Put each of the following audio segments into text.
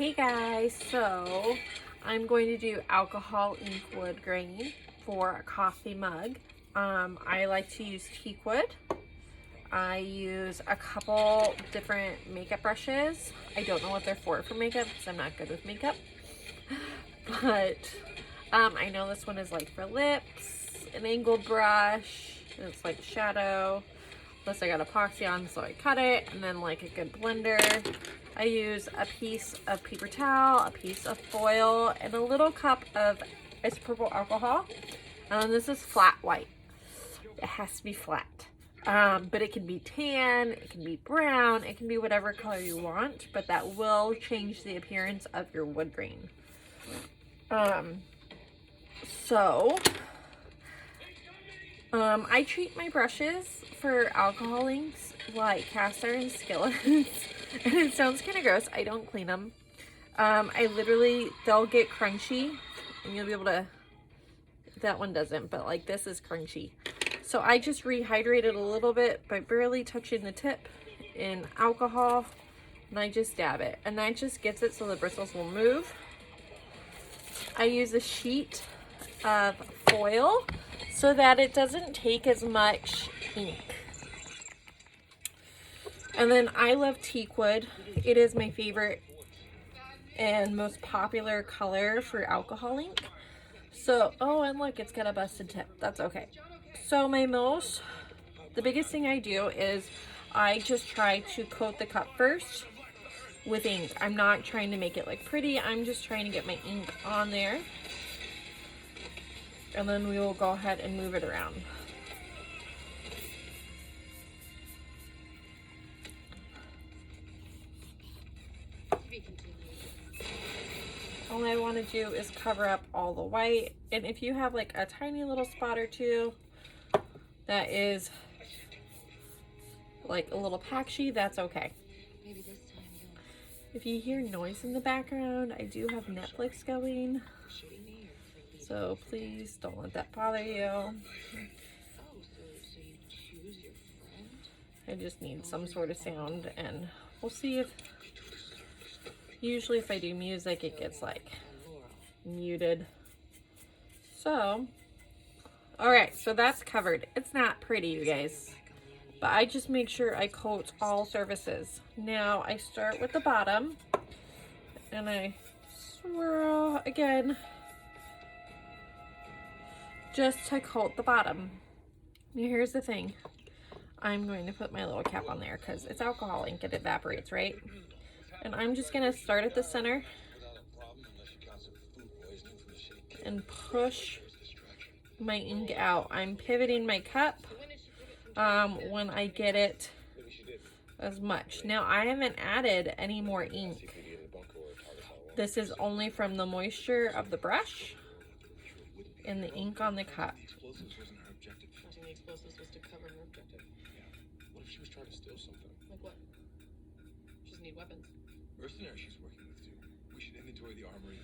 Hey guys, so I'm going to do alcohol ink wood grain for a coffee mug. I like to use teakwood. I use a couple different makeup brushes. I don't know what they're for makeup because I'm not good with makeup. But I know this one is like for lips, an angled brush, and it's like shadow. Plus I got epoxy on, so I cut it, and then like a good blender. I use a piece of paper towel, a piece of foil, and a little cup of isopropyl alcohol. This is flat white. It has to be flat. But it can be tan, it can be brown, it can be whatever color you want, but that will change the appearance of your wood grain. I treat my brushes for alcohol inks like cast iron skillets. And it sounds kind of gross. I don't clean them. They'll get crunchy and you'll be able to, that one doesn't, but like this is crunchy. So I just rehydrate it a little bit by barely touching the tip in alcohol, and I just dab it, and that just gets it so the bristles will move. I use a sheet of foil so that it doesn't take as much ink. And then I love teakwood. It is my favorite and most popular color for alcohol ink. So, oh, and look, it's got a busted tip. That's okay. So the biggest thing I do is I just try to coat the cup first with ink. I'm not trying to make it look pretty. I'm just trying to get my ink on there. And then we will go ahead and move it around. All I want to do is cover up all the white. And if you have like a tiny little spot or two that is like a little patchy, that's okay. If you hear noise in the background, I do have Netflix going. So please don't let that bother you. I just need some sort of sound, and we'll see if, usually if I do music, it gets like muted. So, all right, so that's covered. It's not pretty, you guys, but I just make sure I coat all surfaces. Now I start with the bottom and I swirl again just to coat the bottom. Now here's the thing. I'm going to put my little cap on there because it's alcohol ink, it evaporates, right? And I'm just gonna start at the center and push my ink out. I'm pivoting my cup when I get it as much. Now I haven't added any more ink. This is only from the moisture of the brush and the ink on the cup. What if she was trying to steal something? Like what? She doesn't need weapons. Mercenary she's working with too. We should inventory the armory.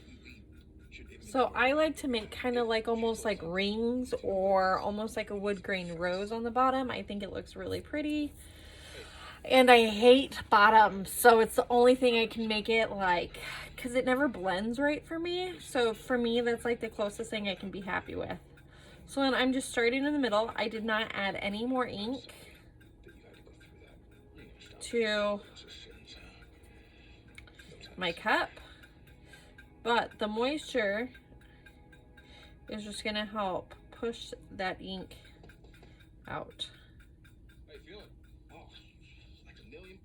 So I like to make kind of like almost like rings or almost like a wood grain rose on the bottom. I think it looks really pretty. And I hate bottoms, so it's the only thing I can make it like, because it never blends right for me. So for me, that's like the closest thing I can be happy with. So then I'm just starting in the middle. I did not add any more ink to my cup, but the moisture is just gonna help push that ink out. How you feeling? Oh, like $1 million.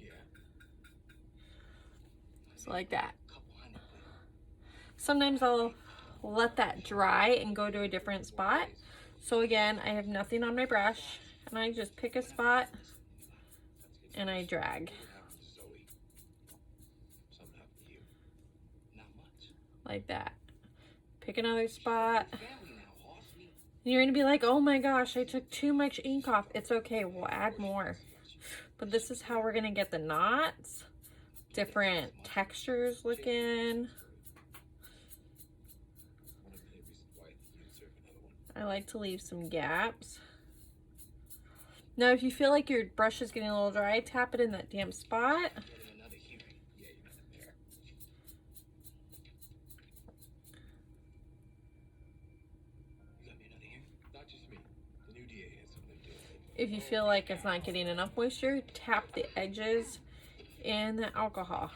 Yeah. So like that. Sometimes I'll let that dry and go to a different spot. So again, I have nothing on my brush, and I just pick a spot and I drag. Like that. Pick another spot. You're gonna be like, oh my gosh, I took too much ink off. It's okay, we'll add more. But this is how we're gonna get the knots, different textures looking. I like to leave some gaps. Now, if you feel like your brush is getting a little dry, tap it in that damn spot. UDA had something to do with it. If you feel like it's not getting enough moisture, tap the edges in the alcohol.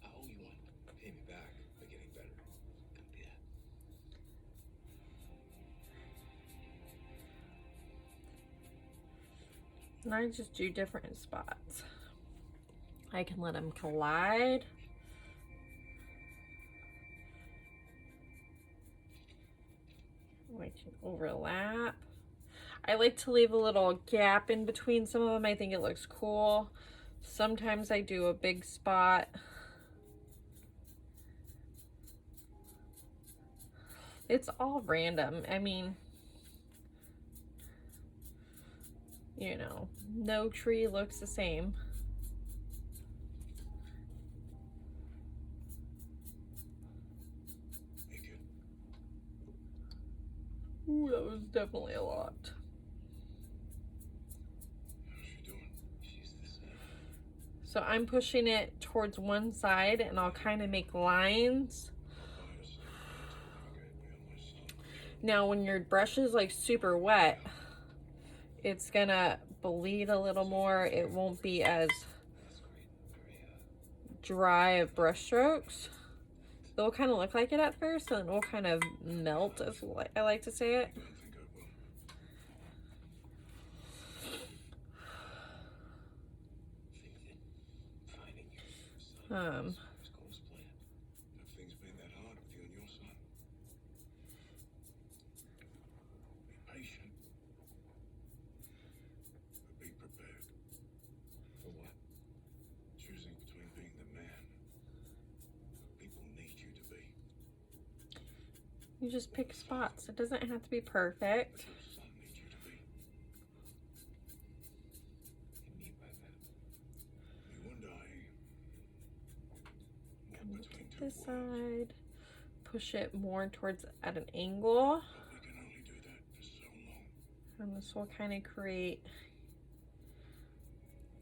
Oliver, I owe you one. Pay me back by getting better. Come do that. And I just do different spots. I can let them collide. I can overlap. I like to leave a little gap in between some of them. I think it looks cool. Sometimes I do a big spot. It's all random. I mean, you know, no tree looks the same. Hey, kid. Ooh, that was definitely a lot. How's she doing? She's the same. So I'm pushing it towards one side and I'll kind of make lines. Now when your brush is like super wet, it's gonna bleed a little more. It won't be as dry of brush strokes. They'll kind of look like it at first and then it will kind of melt, as I like to say it. Things been that hard with you and your son. Be patient. But be prepared. For what? Choosing between being the man people need you to be. You just pick spots. It doesn't have to be perfect. Your son needs you to be. You mean by that? You and I. Between two This worlds. side, push it more towards at an angle, We can only do that for so long. and this will kind of create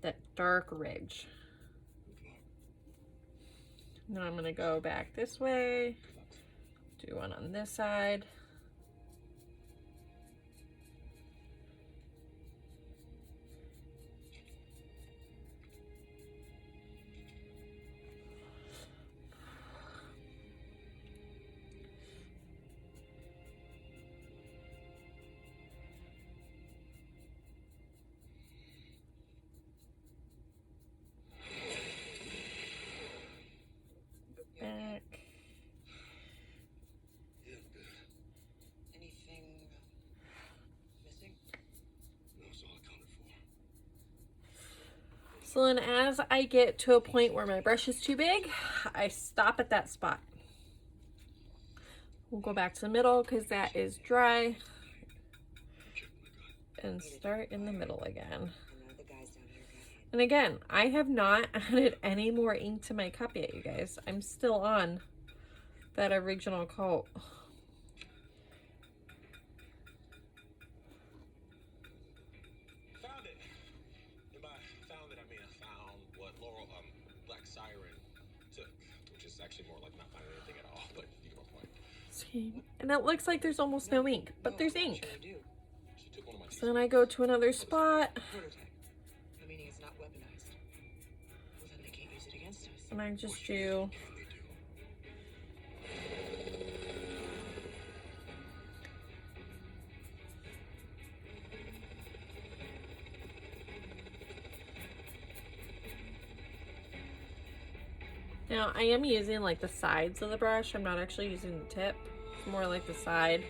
that dark ridge. Good luck. Now I'm going to go back this way, do one on this side. Back. Yeah, good. Anything missing? No, it's all accounted for. So then as I get to a point where my brush is too big, I stop at that spot. We'll go back to the middle because that is dry and start in the middle again. And again, I have not added any more ink to my cup yet, you guys. I'm still on that original coat. Found it. And by found it, I mean I found what Laurel, Black Siren took, which is actually more like not finding anything at all, but you get my point. See? And it looks like there's almost no ink, but there's ink. She took one of my So then I go to another spot Prototype. Meaning it's not weaponized. Well, then they can't use it against us. and I just do now I am using like the sides of the brush. I'm not actually using the tip. It's more like the side.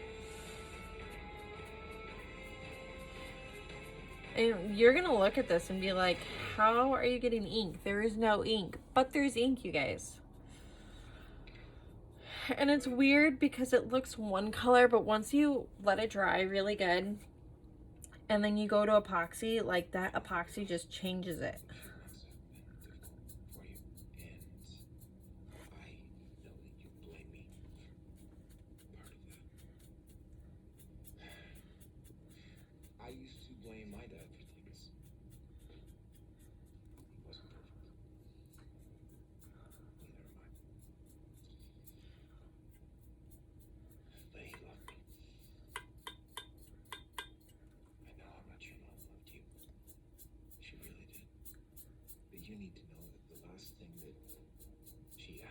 And you're gonna look at this and be like, how are you getting ink? There is no ink, but there's ink, you guys. And it's weird because it looks one color, but once you let it dry really good and then you go to epoxy, like that epoxy just changes it. I used to blame my dad for things. He wasn't perfect. Neither am I. But he loved me.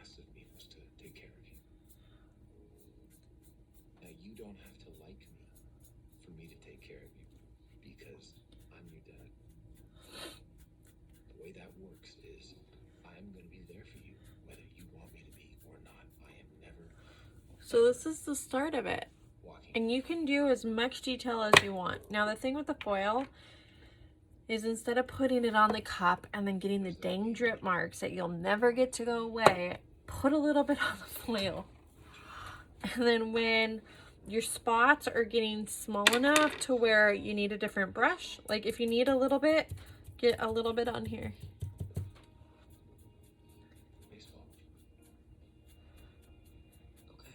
asked of me was to take care of you. Now, you don't have to like me for me to take care of you, because I'm your dad. The way that works is I'm going to be there for you, whether you want me to be or not. I am never... So this is the start of it. And you can do as much detail as you want. Now the thing with the foil is, instead of putting it on the cup and then getting the dang drip marks that you'll never get to go away, put a little bit on the foil. And then when your spots are getting small enough to where you need a different brush, like if you need a little bit, get a little bit on here. Baseball. Okay.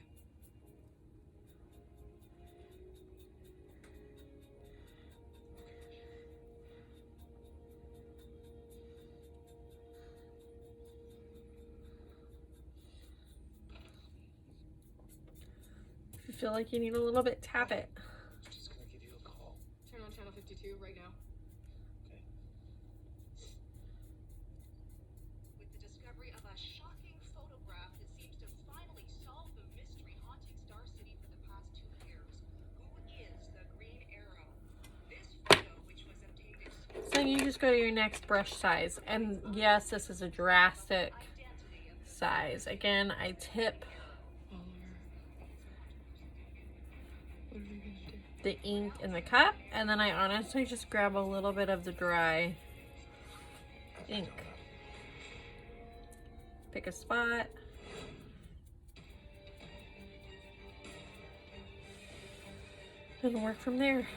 If you feel like you need a little bit, tap it. I'm just going to give you a call. Turn on channel 52 right now. Okay. With the discovery of a shocking photograph that seems to finally solve the mystery haunting Star City for the past 2 years. Who is the Green Arrow? This photo, which was obtained exclusively So you just go to your next brush size. And yes, this is a drastic identity of size. Again, I tip the ink in the cup, and then I honestly just grab a little bit of the dry ink. Pick a spot. And work from there.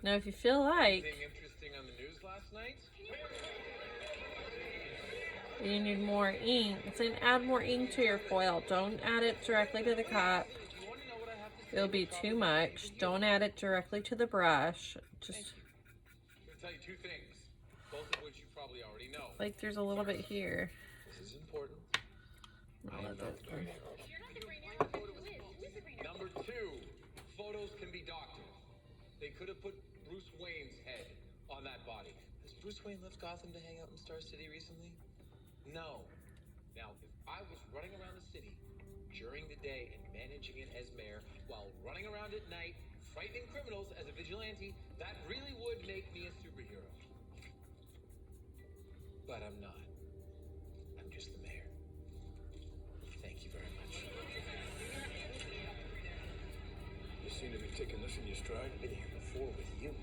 Now if you feel like Anything interesting on the news last night? you need more ink, then add more ink to your foil. Don't add it directly to the cup. You want to know what I have to say? It'll be too much. Don't add it directly to the brush. Just I'm going to tell you 2 things, both of which you probably already know. like there's a little bit here. This is important. I'll let that go. Number 2, photos can be doctored. They could have put Bruce Wayne's head on that body. Has Bruce Wayne left Gotham to hang out in Star City recently? No. Now, if I was running around the city during the day and managing it as mayor, while running around at night, frightening criminals as a vigilante, that really would make me a superhero. But I'm not. I'm just the mayor. Thank you very much. You seem to be taking this in your stride. I've been here before with you.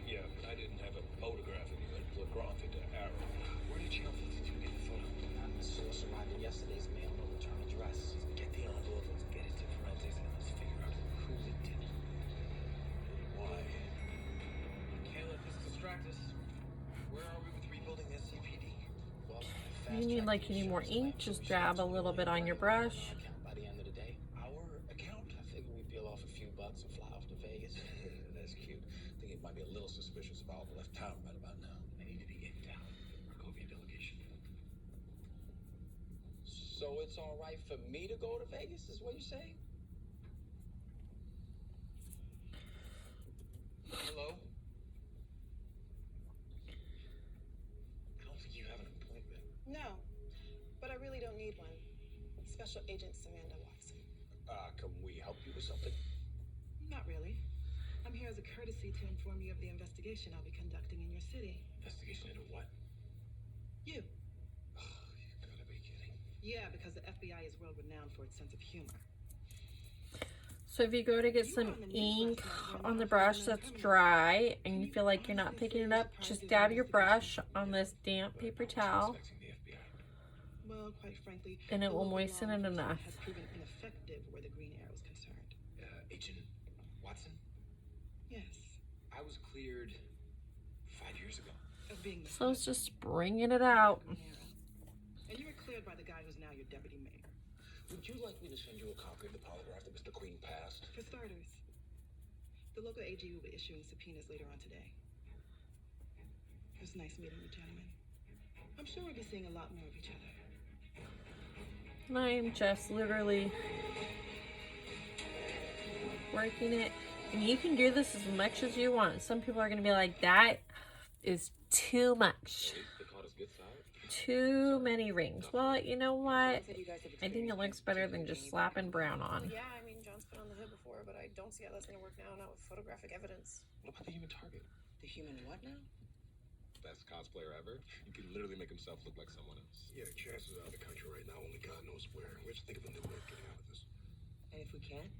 Yeah, but I didn't have a photograph of you at Woodgrain to Arrow. Where did Channel 52 get the photo? The source arrived in yesterday's mail, no return address. Get the envelope, let's get it to forensics, and let's figure out who leaked it. Why? Can't let this distract us. Where are we with rebuilding the SCPD? Well, You need you need more ink, just grab a little bit on your brush. by the end of the day, Our account? I figure we peel off a few bucks and fly off to Vegas. That's cute. I think it might be a little suspicious if I left town right about now. I need to be in town. Markovia delegation. So it's all right for me to go to Vegas, is what you say? Hello? I don't think you have an appointment. No, but I really don't need one. Special Agent Samantha Watson. Can we help you with something? Not really. I'm here as a courtesy to inform you of the investigation I'll be conducting in your city. Investigation into what? You. Oh, you gotta be kidding. Yeah, because the FBI is world renowned for its sense of humor. So if you go to get some ink on the brush that's dry and you feel like you're not picking it up, just dab your brush on this damp paper towel Suspecting the FBI. Well, quite frankly, and it the will local moisten law it enforcement enough. has proven ineffective where the Green Arrow is concerned. Agent Watson? Yes, I was cleared 5 years ago. of being the So it's just bringing it out. Green Arrow. And you were cleared by the guy who's now your deputy mayor. Would you like me to send you a copy of the polygraph that Mr. Queen passed? For starters, the local AG will be issuing subpoenas later on today. It was nice meeting you, gentlemen. I'm sure we'll be seeing a lot more of each other. And I'm just literally working it. And you can do this as much as you want. Some people are going to be like, that is too much. They caught his good side? too many rings. Well, you know what? John said you guys have I think it looks better than just slapping brown on. Yeah, I mean, John's been on the hood before, but I don't see how that's gonna work now, not with photographic evidence. What about the human target? The human what now? Best cosplayer ever. He can literally make himself look like someone else. Yeah, chances are out of the country right now, only God knows where. We have to think of a new way of getting out of this. And if we can't?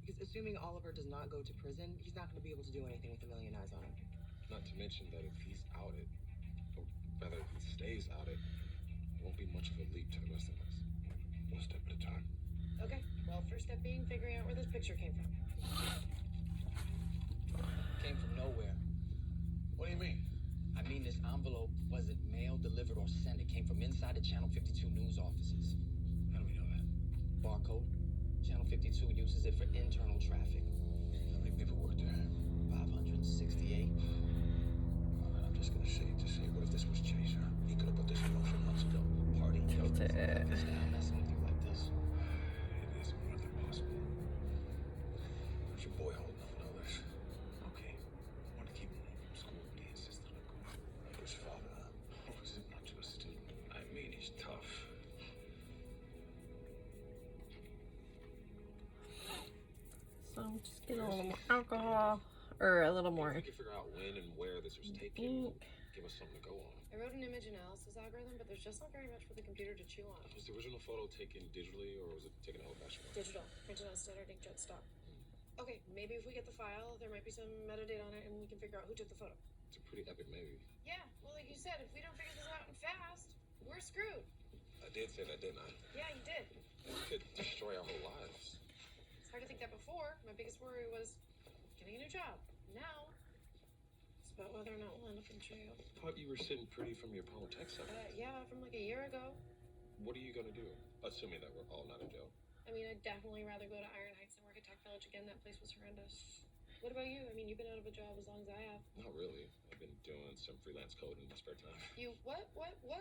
Because assuming Oliver does not go to prison, he's not gonna be able to do anything with a million eyes on him. Not to mention that if he's outed, or rather if he stays outed, it won't be much of a leap to the rest of us. One step at a time. Okay, well, first step being figuring out where this picture came from. Came from nowhere. What do you mean? I mean, this envelope wasn't mailed, delivered, or sent. It came from inside the Channel 52 news offices. How do we know that? Barcode. Channel 52 uses it for internal traffic. How many people work there? 568. I'm just gonna say it to say, what if this was Chaser? He could have put this in motion months ago. Party. Tilt it. It's not messing with you like this. It is more than possible. How's your boy holding up with others? Okay. Want to keep him home from school, but he insisted on going. His father, was it not just a student? I mean, he's tough. So just get a little more alcohol, or a little more If we can figure out when and where this was taken, ink. give us something to go on. I wrote an image analysis algorithm, but there's just not very much for the computer to chew on. Was the original photo taken digitally or was it taken old-fashioned? Digital, printed on standard inkjet stock. Okay, maybe if we get the file, there might be some metadata on it and we can figure out who took the photo. It's a pretty epic maybe. Yeah, well, like you said, if we don't figure this out fast, we're screwed. I did say that, didn't I? Yeah, you did. It could destroy our whole lives. It's hard to think that before. My biggest worry was getting a new job. Now, it's about whether or not we'll end up in jail. Thought you were sitting pretty from your Apollo Tech stuff. Yeah, from like a year ago. What are you gonna do? Assuming that we're all not in jail. I mean, I'd definitely rather go to Iron Heights than work at Tech Village again. That place was horrendous. What about you? I mean, you've been out of a job as long as I have. Not really. I've been doing some freelance code in my spare time. You, what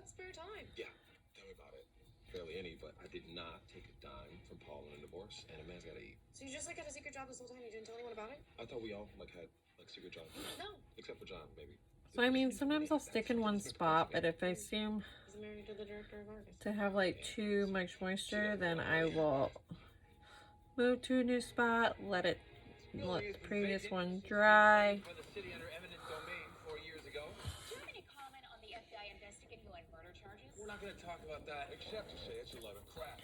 spare time? Yeah, tell me about it. Barely any, but I did not take a dime from Paul in a divorce, and a man's gotta eat. So you just like had a secret job this whole time? You didn't tell anyone about it? I thought we all had secret jobs. No. Except for John, maybe. So I mean, sometimes I'll stick in one spot, but if I seem He's married to the director of Argus. to have like too much moisture, then I will move to a new spot, let the previous one dry. For the city under eminent domain 4 years ago. Do you have any comment on the FBI investigating you on murder charges? We're not gonna talk about that. Except to say it's a lot of crap.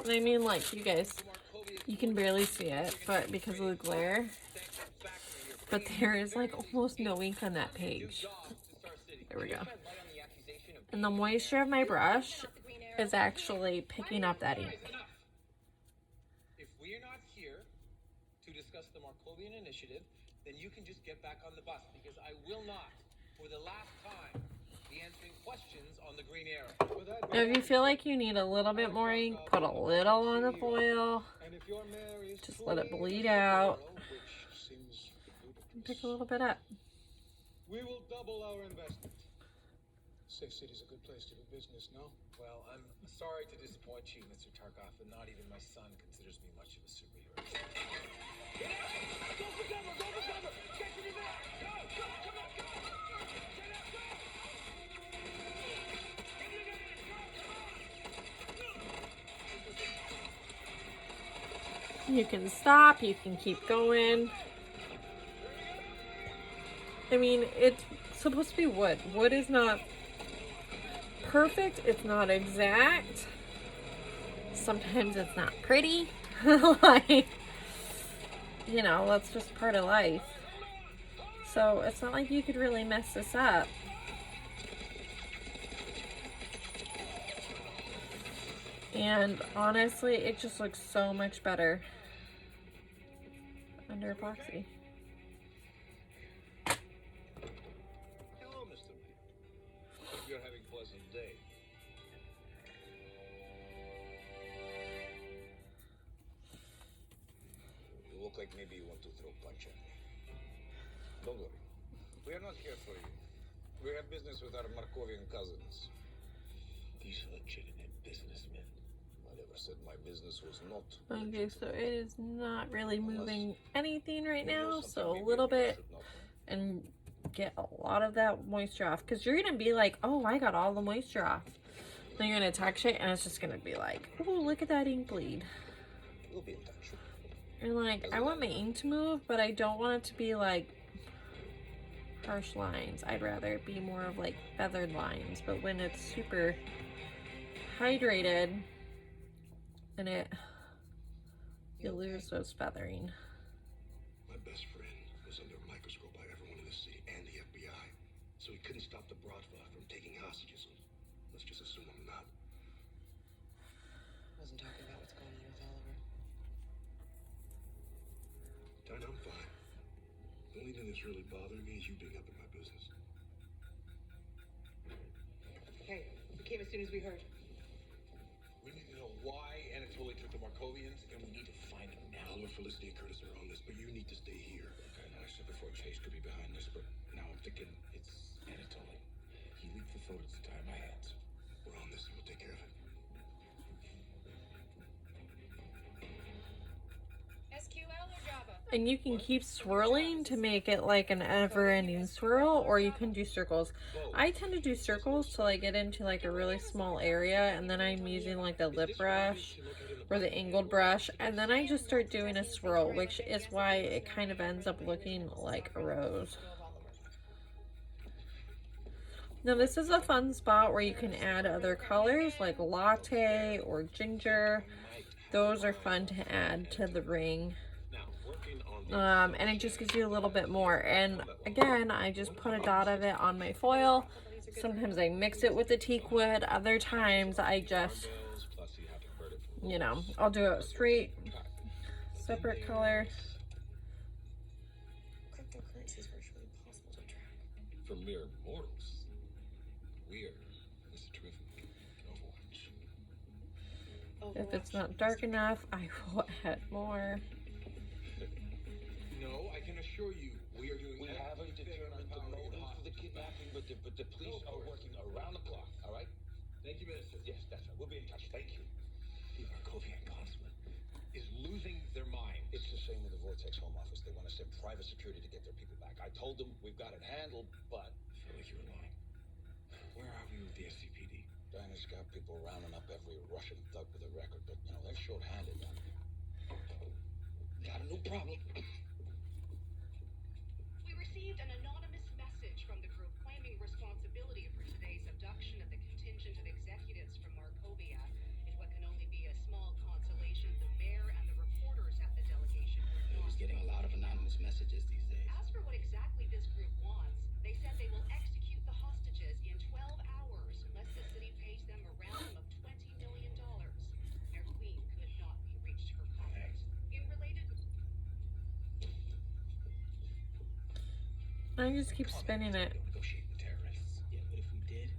And I mean, like, you guys, you can barely see it, but because of the glare. But there is like almost no ink on that page. There we go. And the moisture of my brush is actually picking up that ink. If we're not here to discuss the Markovian Initiative, then you can just get back on the bus because I will not, for the last time, be answering questions on the Green Arrow. Now, if you feel like you need a little bit more ink, put a little on the foil. Just let it bleed out. And pick a little bit up. We will double our investment. Safe City's a good place to do business, no? Well, I'm sorry to disappoint you, Mr. Tarkov, but not even my son considers me much of a superhero. You can stop, you can keep going. I mean, it's supposed to be wood. Wood is not perfect, it's not exact. Sometimes it's not pretty. Like, you know, that's just part of life. So it's not like you could really mess this up. And honestly, it just looks so much better under epoxy. Hello, Mr. B. Hope you're having a pleasant day. You look like maybe you want to throw a punch at me. Don't worry. We are not here for you. We have business with our Markovian cousins. These are legitimate businessmen. I never said my business was not. Okay, so it is not really moving anything right now, so a little bit and get a lot of that moisture off, because you're gonna be like, oh, I got all the moisture off. Then you're gonna touch it and it's just gonna be like, oh, look at that ink bleed. We'll be in touch. And like, I want my ink to move, but I don't want it to be like harsh lines. I'd rather it be more of like feathered lines. But when it's super hydrated, and you lose those feathering. My best friend was under a microscope by everyone in the city and the FBI, so he couldn't stop the Bratva from taking hostages. Let's just assume I'm not. Wasn't talking about what's going on with Oliver. Dinah, I'm fine. The only thing that's really bothering me is you being up in my business. Hey, we came as soon as we heard. We need to know why Anatoly took the Markovians, and we need to find them now. Oliver, Felicity, and Curtis are on this, but you need to stay here. Okay, now I said before Chase could be behind this, but now I'm thinking It's Anatoly. He leaked the photos to tie my hands. We're on this and we'll take care of it. SQL or Java? And you can keep swirling to make it like an ever-ending swirl, or you can do circles. I tend to do circles till I get into like a really small area, and then I'm using like the lip brush or the angled brush, and then I just start doing a swirl, which is why it kind of ends up looking like a rose. Now this is a fun spot where you can add other colors like latte or ginger. Those are fun to add to the ring. And it just gives you a little bit more. And again, I just put a dot of it on my foil. Sometimes I mix it with the teakwood. Other times I just, you know, I'll do a straight, separate color. Cryptocurrency is virtually impossible to track. for mere mortals, we are Mr. Terrific Overwatch. If it's not dark enough, I will add more. No, I can assure you, we are doing We haven't determined the motive for the kidnapping, but the police are working around the clock, all right? Thank you, Minister. Yes, that's right. We'll be in touch. Thank you. The Markovian consulate is losing their mind. It's the same with the Vortex Home Office. They want to send private security to get their people back. I told them we've got it handled, but I feel like you were lying. Where are we with the SCPD? Dinah's got people rounding up every Russian thug with a record, but, you know, they're short-handed. Got a new problem. We received an anonymous message from the group claiming responsibility for today's abduction of the contingent of executives from Markovia. In what can only be a small consolation, the mayor and the reporters at the delegation were not. Getting a lot of anonymous messages these days. As for what exactly this group wants, they said they will execute the hostages in 12 hours unless the city pays them a ransom of $20 million. Their queen could not be reached for comment. In related I just keep spinning it. Negotiate with terrorists. Yeah, but if we did,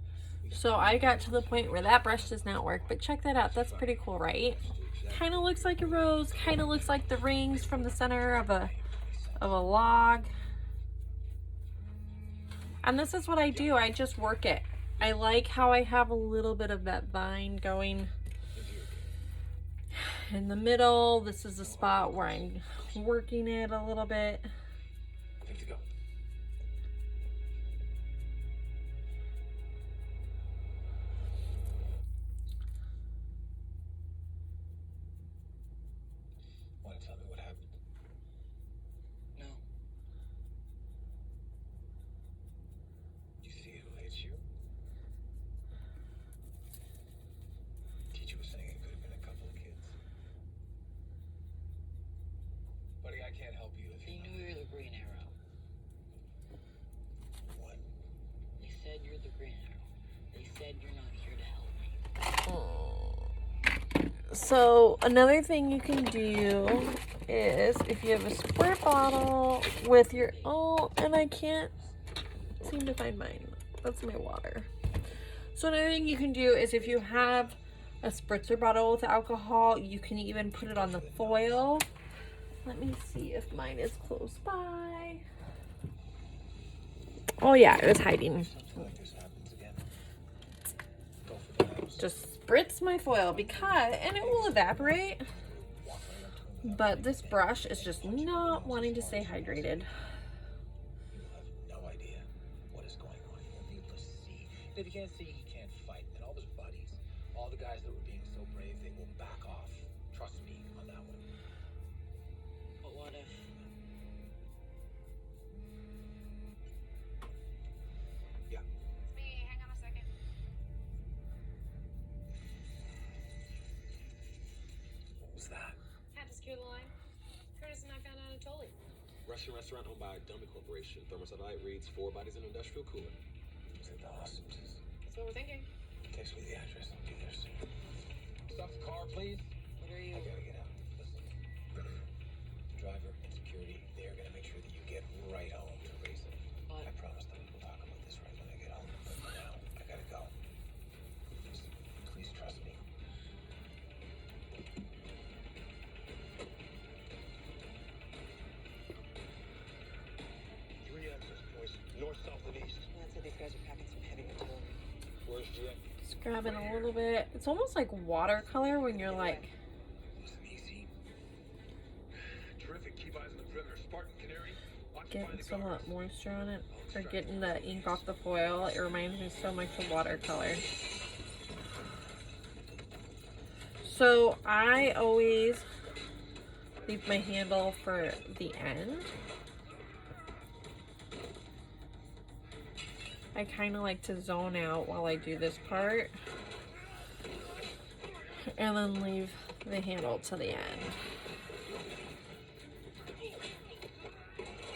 So I got to the point where that brush does not work, but check that out. That's pretty cool, right? Kind of looks like a rose, kind of looks like the rings from the center of a log. And this is what I do. I just work it. I like how I have a little bit of that vine going in the middle. This is the spot where I'm working it a little bit. Good to go. Want to tell me what happened? no. You see who hits you? Teacher was saying it could have been a couple of kids. Buddy, I can't help you if They you knew you're the Green Arrow. What? They said you're the Green Arrow. They said you're not here to help me. So another thing you can do is if you have a squirt bottle with your, oh, and I can't seem to find mine. That's my water. So another thing you can do is if you have a spritzer bottle with alcohol, you can even put it on the foil. Let me see if mine is close by. Oh yeah, it was hiding. Something like this happens again. Go for the house. Just spritz my foil because, and it will evaporate, but this brush is just not wanting to stay hydrated. You have no idea. If he can't see, he can't fight. And all his buddies, all the guys that were being so brave, they will back off. Trust me on that one. But what if? Yeah. It's me. Hang on a second. What was that? Had to secure the line. Curtis and I found Anatoly. Russian restaurant owned by Dummy Corporation. Thermostat reads 4 bodies in industrial cooler. Was it the hostages? That's what we're thinking. Text me the address. I'll be there soon. Stop the car, please. What are you? I gotta get out. Listen. The driver and security, they're gonna make sure that you get right home to Raisin. What? I promise them we'll talk about this right when I get home. But for now, I gotta go. Please trust me. 3 access points, north, south, and east. I'd say these guys are packing some heavy artillery. Where's Jet? Just grab it a little bit. It's almost like watercolor when you're like, Listen easy. Terrific. Keep eyes on the perimeter. Spartan, Canary. Occupy getting the some guards. moisture on it or getting the ink off the foil. It reminds me so much of watercolor. So I always leave my handle for the end. I kind of like to zone out while I do this part and then leave the handle to the end.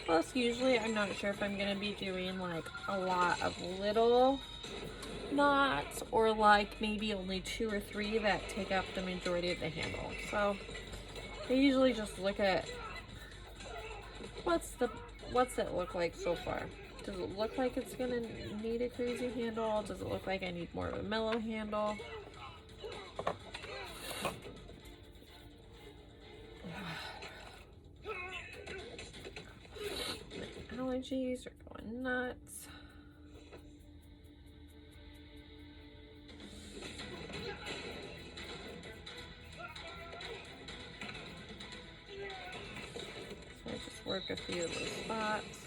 Plus, usually I'm not sure if I'm going to be doing like a lot of little knots or like maybe only 2 or 3 that take up the majority of the handle. So I usually just look at what's it look like so far. Does it look like it's gonna need a crazy handle? Does it look like I need more of a mellow handle? My allergies are going nuts. So I just work a few of those spots.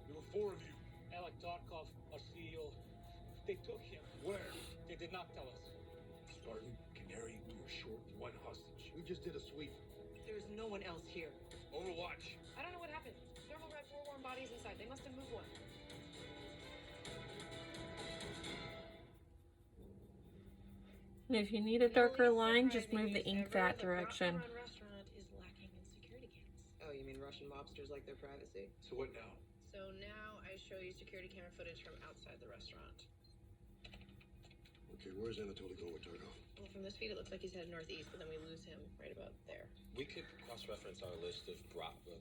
There were 4 of you. Alec Darkov, our CEO, they took him. Where? They did not tell us. Spartan, Canary, we were short 1 hostage. We just did a sweep. There is no one else here. Overwatch. I don't know what happened. Thermal red 4 warm bodies inside. They must have moved one. And if you need a darker line, just move the ink that direction. The restaurant is lacking in security cams. Oh, you mean Russian mobsters like their privacy? So what now? So now I show you security camera footage from outside the restaurant. Okay, where's Anatoly going with Tarkov? Well, from this feed, it looks like he's headed northeast, but then we lose him right about there. We could cross-reference our list of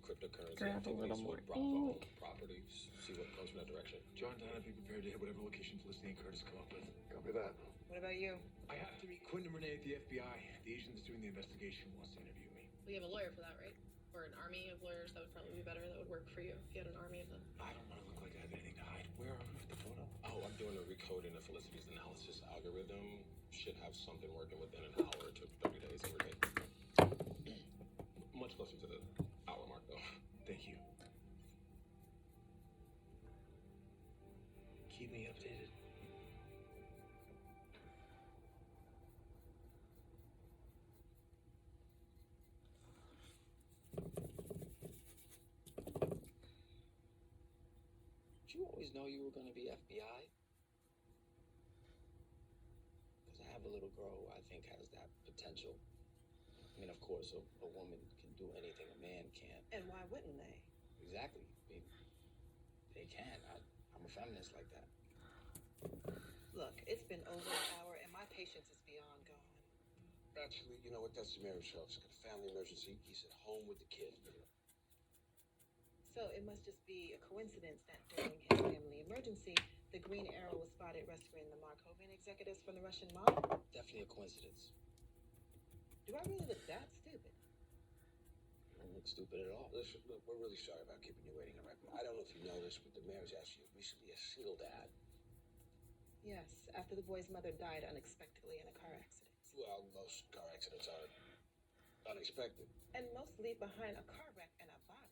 cryptocurrency Grab a little activities more with Bravo ink. properties, see what comes from that direction. John, Donna, be prepared to hit whatever location Felicity and Curtis come up with. Copy that. What about you? I have to meet Quinn and Renee at the FBI. The agent that's doing the investigation wants to interview me. We have a lawyer for that, right? Or an army of lawyers. That would probably be better. That would work for you if you had an army of them. I don't want to look like I have anything to hide. Where are we with the photo? Oh, I'm doing a recoding of Felicity's analysis algorithm. Should have something working within an hour to 30 days, give or take. Much closer to the hour mark, though. Thank you. Keep me updated. Did you always know you were going to be FBI? Because I have a little girl who I think has that potential. I mean, of course, a woman can do anything a man can't. And why wouldn't they? Exactly. I mean, they can. I'm a feminist like that. Look, it's been over an hour and my patience is beyond gone. Actually, you know what? That's Samary's got a family emergency. He's at home with the kid. So it must just be a coincidence that during his family emergency, the Green Arrow was spotted rescuing the Markovian executives from the Russian mob? Definitely a coincidence. Do I really look that stupid? I don't look stupid at all. Listen, look, we're really sorry about keeping you waiting, all right? I don't know if you know this, but the mayor's actually recently a single dad. Yes, after the boy's mother died unexpectedly in a car accident. Well, most car accidents are unexpected. And most leave behind a car wreck and a body.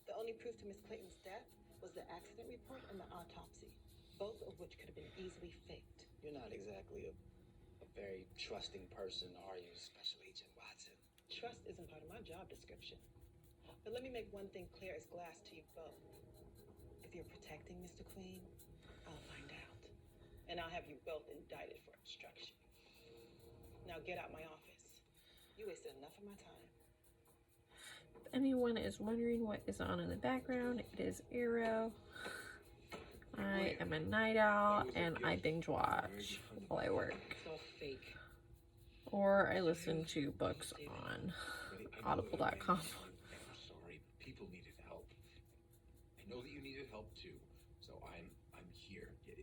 The only proof to Miss Clayton's death was the accident report and the autopsy, both of which could have been easily faked. You're not exactly a very trusting person, are you, Special Agent Watson? Trust isn't part of my job description. But let me make one thing clear as glass to you both. If you're protecting Mr. Queen, I'll find out. And I'll have you both indicted for obstruction. Now get out my office. You wasted enough of my time. If anyone is wondering what is on in the background, it is Arrow. I am a night owl and I binge watch while I work. It's all fake. Or I listen to books on audible.com. I'm sorry. People needed help. I know that you needed help too. So I'm here. Do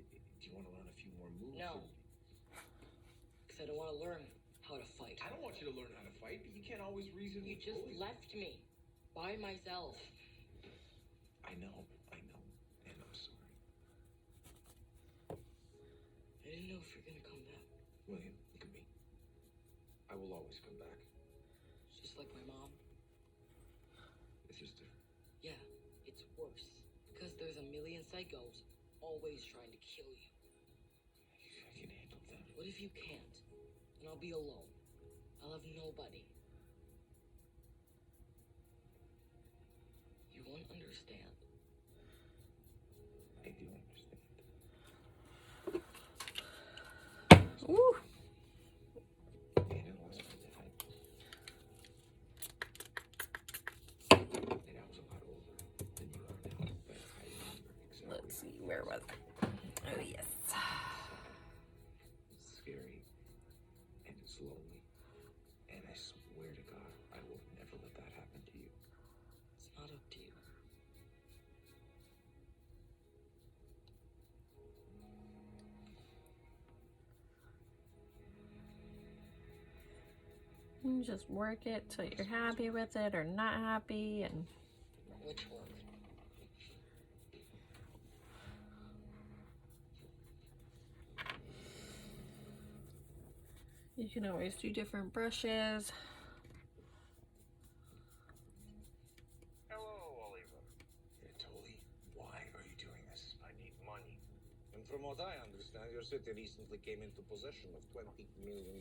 you want to learn a few more moves? No. Because I don't want to learn how to fight. I don't want you to learn how to fight, but you can't always reason. You just left me by myself. I know, and I'm sorry. I didn't know if you're gonna come back. William, look at me. I will always come back. Just like my mom. It's just different. Yeah, it's worse. Because there's a million psychos always trying to kill you. I can handle them. What if you can't? And I'll be alone. I'll have nobody. You won't understand. I do understand. Ooh. And it lost my dad. And I was a lot older than you are now, but I remember exactly. Let's see, where was I? Oh, yes. It's scary. And it's lonely. And I swear to God, I will never let that happen to you. It's not up to you. You just work it till you're happy with it or not happy, and Which work? you can always do different brushes. Hello, Oliver. Tully, why are you doing this? I need money. And from what I understand, your city recently came into possession of $20 million.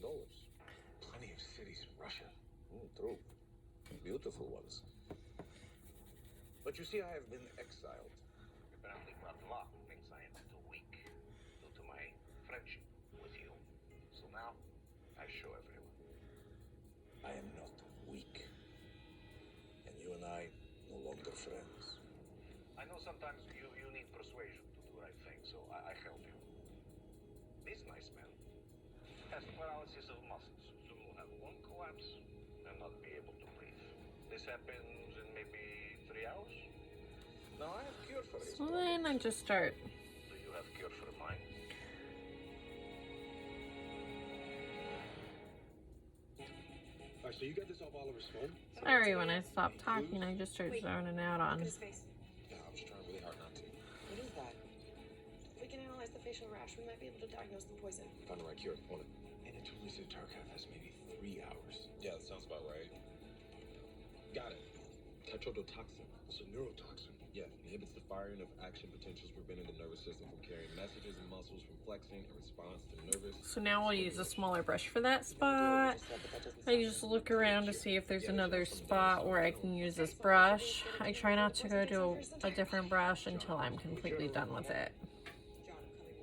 Plenty of cities in Russia. True. Beautiful ones. But you see, I have been exiled. Apparently, bad luck makes I a little weak due to my friendship with you. So now, I show everyone. I am not weak. And you and I no longer friends. I know sometimes you need persuasion to do the right thing, so I help you. This nice man has paralysis of muscles. Soon will have one collapse and not be able to breathe. This happens in maybe 3 hours. Now I have cure for it. So then I just start. Do you have cure for mine? Alright, so you got this off Oliver's phone? Sorry, when I stop talking, I just start zoning out on. Look at his face. Yeah, I was trying really hard not to. What is that? If we can analyze the facial rash, we might be able to diagnose the poison. Found the right cure. Want it? And it totally said Tarkov has maybe 3 hours. Yeah, that sounds about right. Got it. Tetrodotoxin. It's a neurotoxin. Yeah, inhibits the firing of action potentials, preventing the nervous system from carrying messages and muscles from flexing in response to nervous. So now we'll use a smaller brush for that spot. I just look around to see if there's another spot where I can use this brush. I try not to go to a different brush until I'm completely done with it. John, I'm coming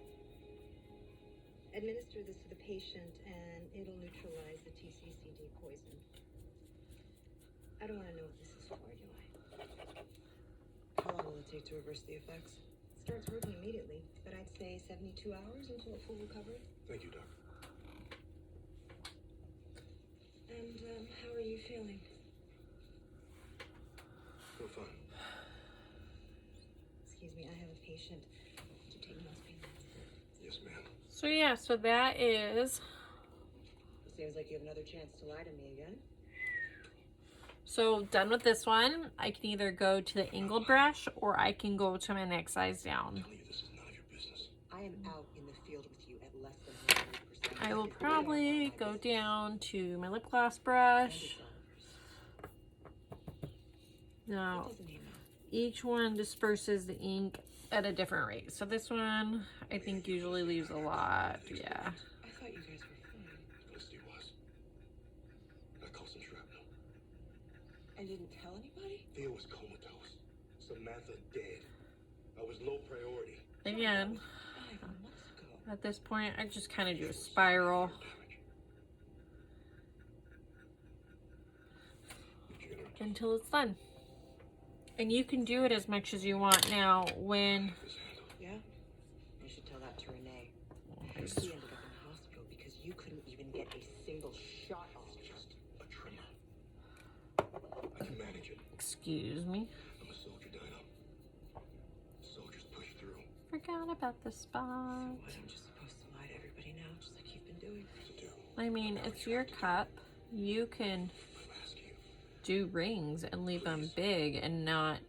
with. Administer this to the patient and it'll neutralize the TCCD poison. I don't want to know what this is for, do I? How long will it take to reverse the effects? It starts working immediately, but I'd say 72 hours until a full recovery. Thank you, Doc. And how are you feeling? Feel fine. Excuse me, I have a patient. Would you take most pain meds? Yes, ma'am. So yeah, so that is, Seems like you have another chance to lie to me again. so done with this one. I can either go to the angled brush or I can go to my next size down. I'm telling you, this is none of your business. I am out in the field with you at less than 100%. I will probably go down to my lip gloss brush. No, each one disperses the ink at a different rate. So this one, I think, usually leaves a lot. Yeah. I thought you guys were fine. Felicity was. I caused some shrapnel. And didn't tell anybody? Theo was comatose. Samantha dead. I was low priority. Again, 5 months ago. at this point, I just kind of do a spiral. Until it's done. And you can do it as much as you want. Now, when Yeah? You should tell that to Renee. He ended up in the hospital because you couldn't even get a single shot off. It's just a tremor. I can manage it. excuse me, I'm a soldier, Dinah. Soldiers push through. forgot about the spot. What, I'm just supposed to lie to everybody now, just like you've been doing? To do. I mean, it's your cup. You can I'm asking you. do rings and leave them big and not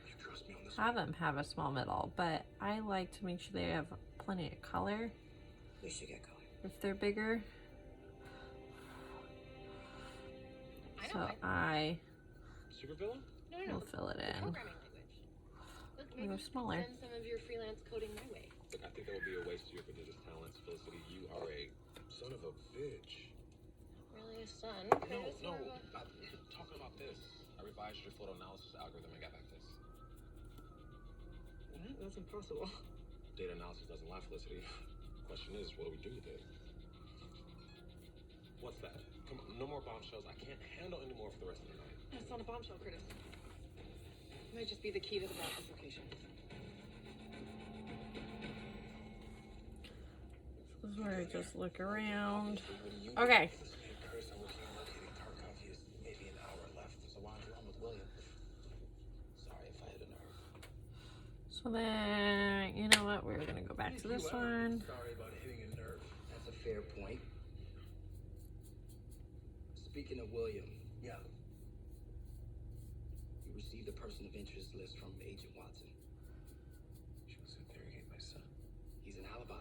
You trust me on this have them have a small middle, but I like to make sure they have plenty of color We should get going. if they're bigger. I So know. I Supervillain? No. will fill it The in. programming language. Look, They're maybe you can smaller. send some of your freelance coding my way. Look, I think that would be a waste of your prodigious talents, Felicity. You are a son of a bitch. Really a son? No, It's no. more of a- I'm talking about this. I revised your photo analysis algorithm and got back this. What? That's impossible. Data analysis doesn't lie, Felicity. Question is, what do we do with it? What's that? Come on, no more bombshells. I can't handle any more for the rest of the night. That's not a bombshell, Curtis. Might just be the key to the vault location. This is where I just look around. Okay. Curtis, I was locating Tarkov. He has maybe an hour left. So why don't you run with William? Sorry if I hit a nerve. So then, you know what? We're gonna go back to this one. Sorry about hitting a nerve. That's a fair point. Speaking of William. Yeah. You received a person of interest list from Agent Watson. She was interrogating my son. He's an alibi.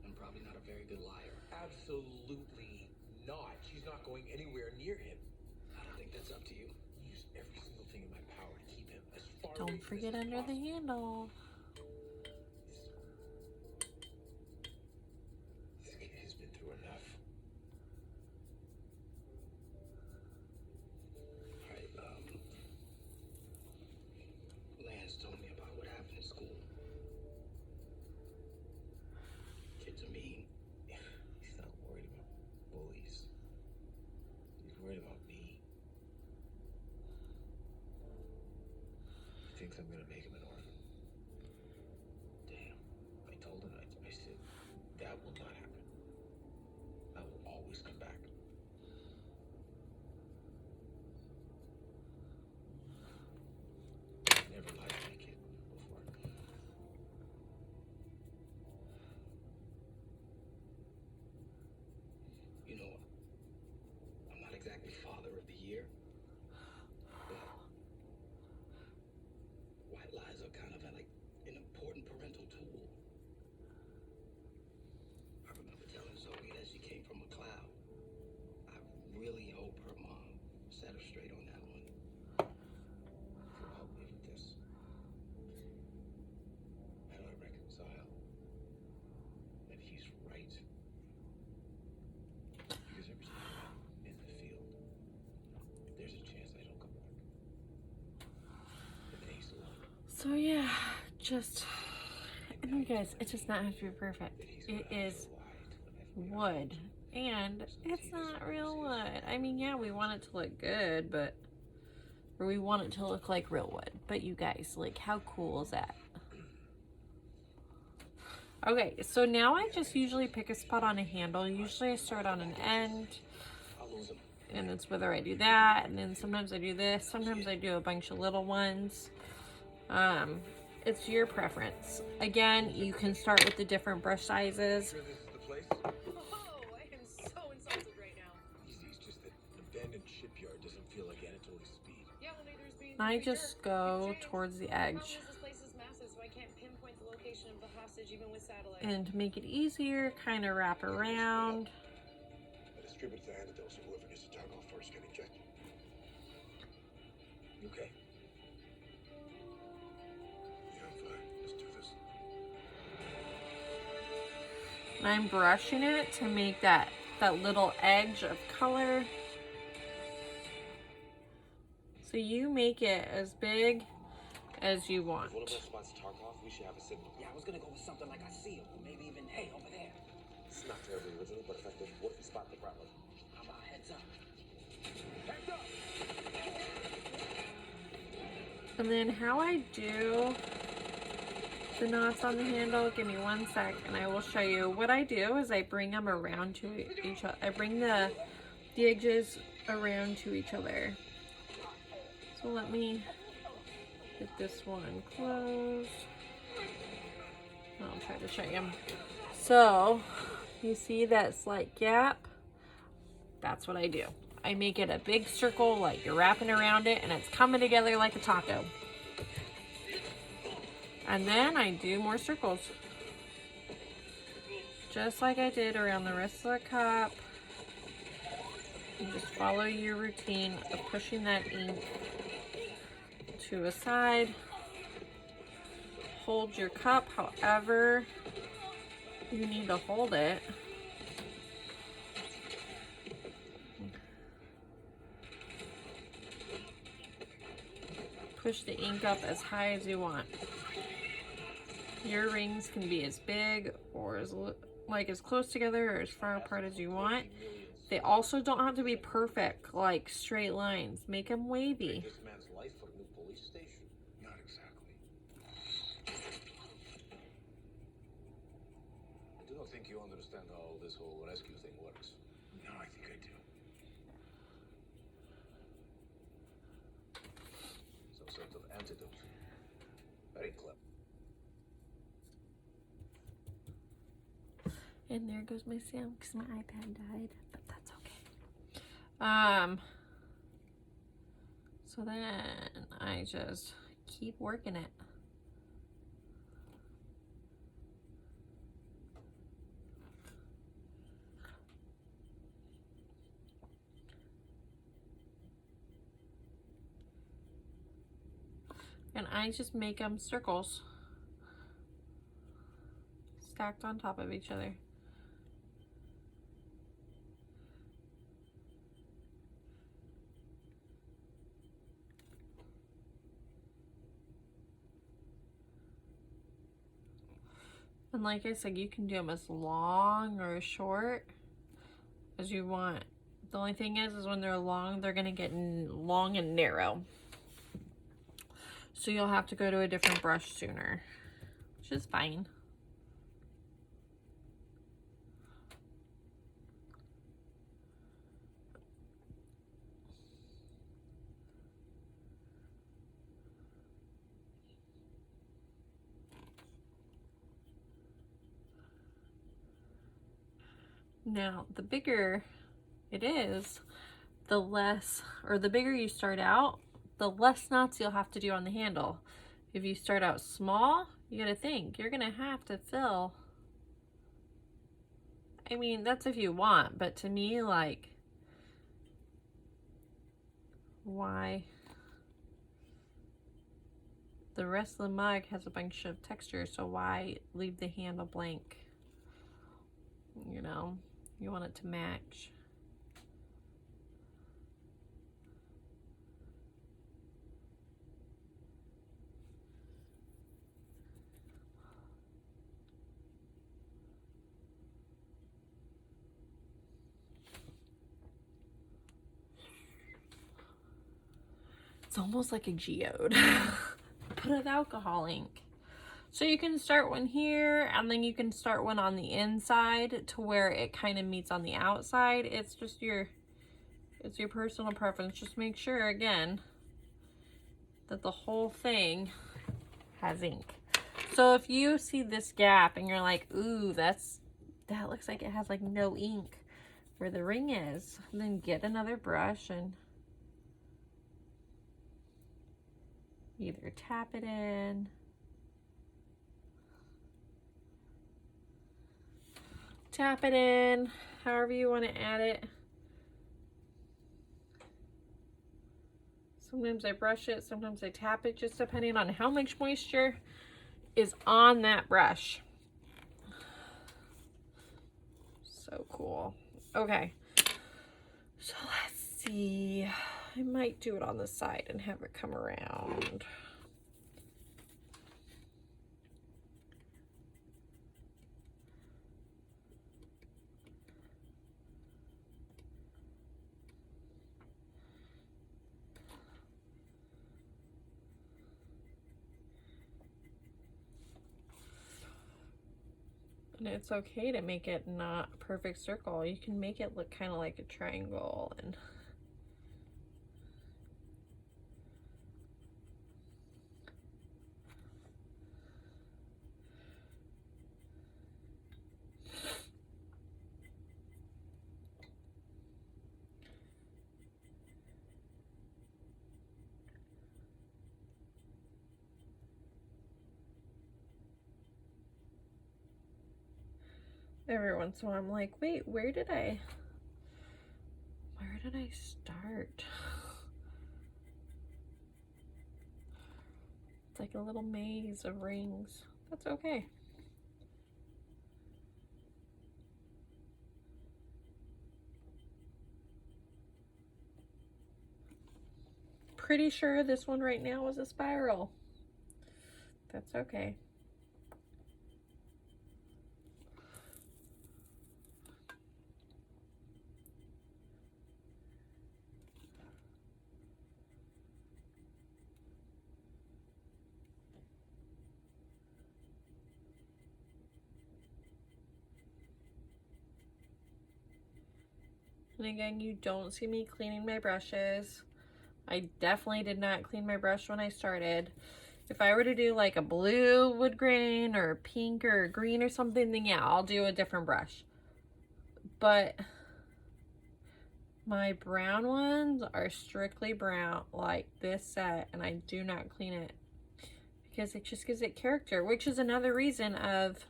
And probably not a very good liar. Absolutely not. She's not going anywhere near him. I don't think that's up to you. Use every single thing in my power to keep him as far away Don't from forget this as under the possible. handle. This kid has been through enough. Alright, Lance told me about what happened in school. Kids are mean. He's not worried about bullies. He's worried about me. He thinks I'm gonna make him an orphan. Damn. I told him, I said, that will not happen. I will always come back. I never lied to my kid before. You know, I'm not exactly father of the year, but white lies are kind of like an important parental tool. I remember telling Zoe that she came from a cloud. I really hope her mom set her straight on that one. So help me with this. How do I reconcile that he's right? Because every time I'm in the field, there's a chance I don't come back. And then he's alone. So yeah, just, and you guys, it does not have to be perfect. It is wood, and it's not real wood. I mean, yeah, we want it to look good, but, or we want it to look like real wood. But you guys, like, how cool is that? Okay, so now I just usually pick a spot on a handle. Usually I start on an end, I'll lose him. and it's whether I do that, and then sometimes I do this. Sometimes I do a bunch of little ones. It's your preference. Again, you can start with the different brush sizes. Sure this is the place? Oh, I am so insulted right now. Easy, it's just that an abandoned shipyard doesn't feel like Anatoly's speed. Yeah, well, neither is being. I just go towards the Problem edge. is, this place is massive, so I can't pinpoint the location of the hostage even with satellite. And to make it easier, kind of wrap around. I distribute the antidote so whoever gets the target first can inject it. Okay. And I'm brushing it to make that little edge of color. So you make it as big as you want. If one of us spots Tarkov, we should have a signal. Yeah, I was gonna go with something like I see him, or maybe even hey over there. It's not terribly original, but effective. What if we spot the prowler? How about heads up? Heads up! And then how I do the knots on the handle, give me 1 sec and I will show you. What I do is I bring them around to each other. I bring the edges around to each other. So let me get this one closed. I'll try to show you. So you see that slight gap? That's what I do. I make it a big circle like you're wrapping around it and it's coming together like a taco. And then I do more circles. Just like I did around the rest of the cup. You just follow your routine of pushing that ink to a side. Hold your cup however you need to hold it. Push the ink up as high as you want. Your rings can be as big or as close together or as far apart as you want. They also don't have to be perfect, like straight lines. Make them wavy. This man's life for a new police station? Not exactly. I do not think you understand how this whole rescue thing works. No, I think I do. Some sort of antidote. Very clever. And there goes my sound because my iPad died, but that's okay. So then I just keep working it. And I just make them circles stacked on top of each other. And like I said, you can do them as long or as short as you want. The only thing is when they're long, they're gonna get long and narrow. So you'll have to go to a different brush sooner, which is fine. Now, the bigger it is, the less, or the bigger you start out, the less knots you'll have to do on the handle. If you start out small, you gotta think, you're gonna have to fill. I mean, that's if you want, but to me, like, why? The rest of the mug has a bunch of texture, so why leave the handle blank? You know, you want it to match. It's almost like a geode, but with alcohol ink. So you can start one here, and then you can start one on the inside to where it kind of meets on the outside. It's just it's your personal preference. Just make sure, again, that the whole thing has ink. So if you see this gap and you're like, ooh, that looks like it has like no ink where the ring is, then get another brush and either tap it in, however you want to add it. Sometimes I brush it, sometimes I tap it, just depending on how much moisture is on that brush. So cool. Okay. So let's see. I might do it on the side and have it come around. And it's okay to make it not a perfect circle. You can make it look kind of like a triangle. Every once in a while I'm like, wait, where did I start? It's like a little maze of rings. That's okay. Pretty sure this one right now is a spiral. That's okay. And again, you don't see me cleaning my brushes. I definitely did not clean my brush when I started. If I were to do like a blue wood grain or pink or green or something, then yeah, I'll do a different brush. But my brown ones are strictly brown, like this set, and I do not clean it because it just gives it character, which is another reason of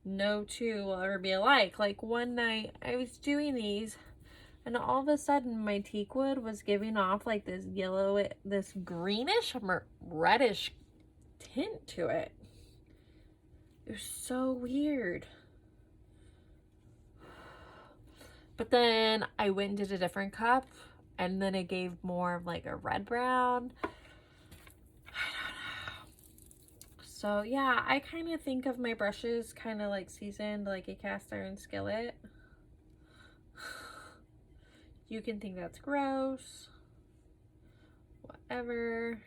no two will ever be alike. Like one night I was doing these and all of a sudden my teakwood was giving off like this yellow, this greenish reddish tint to it. It was so weird. But then I went and did a different cup and then it gave more of like a red brown. I don't know. So yeah, I kind of think of my brushes kind of like seasoned like a cast iron skillet. You can think that's gross, whatever.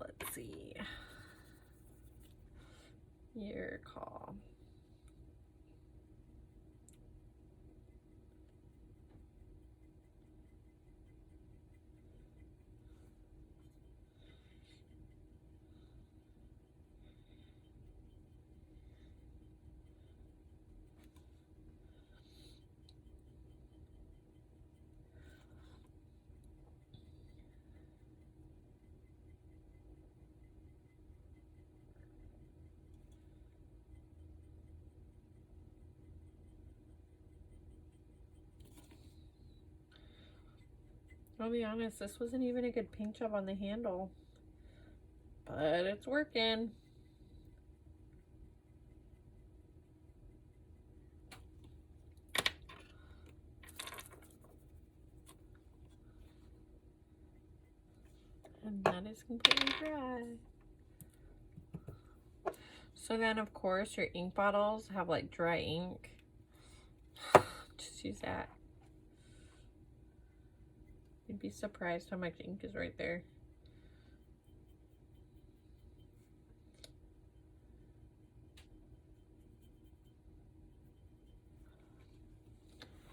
Let's see. Your call. I'll be honest, this wasn't even a good paint job on the handle, but it's working. And that is completely dry. So then, of course, your ink bottles have like dry ink. Just use that. You'd be surprised how much ink is right there.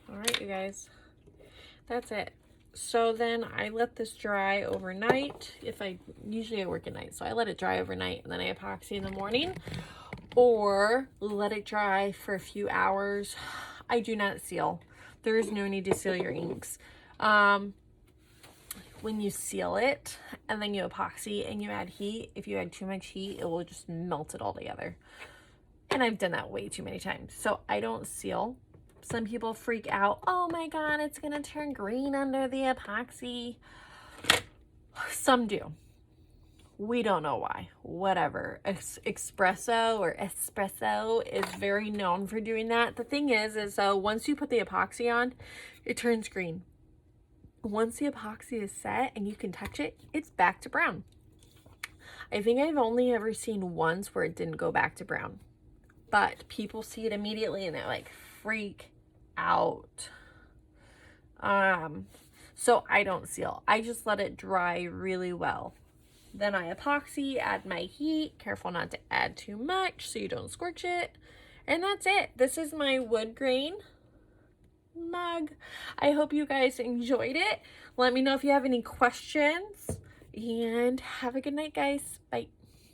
All right, you guys, that's it. So then I let this dry overnight. Usually I work at night, so I let it dry overnight and then I epoxy in the morning, or let it dry for a few hours. I do not seal. There is no need to seal your inks. When you seal it and then you epoxy and you add heat, if you add too much heat, it will just melt it all together. And I've done that way too many times. So I don't seal. Some people freak out. Oh my God, it's gonna turn green under the epoxy. Some do. We don't know why. Whatever. Espresso or espresso is very known for doing that. The thing is once you put the epoxy on, it turns green. Once the epoxy is set and you can touch it, it's back to brown. I think I've only ever seen once where it didn't go back to brown. But people see it immediately and they like freak out. So I don't seal. I just let it dry really well. Then I epoxy, add my heat. Careful not to add too much so you don't scorch it. And that's it. This is my wood grain mug. I hope you guys enjoyed it. Let me know if you have any questions. And have a good night, guys. Bye.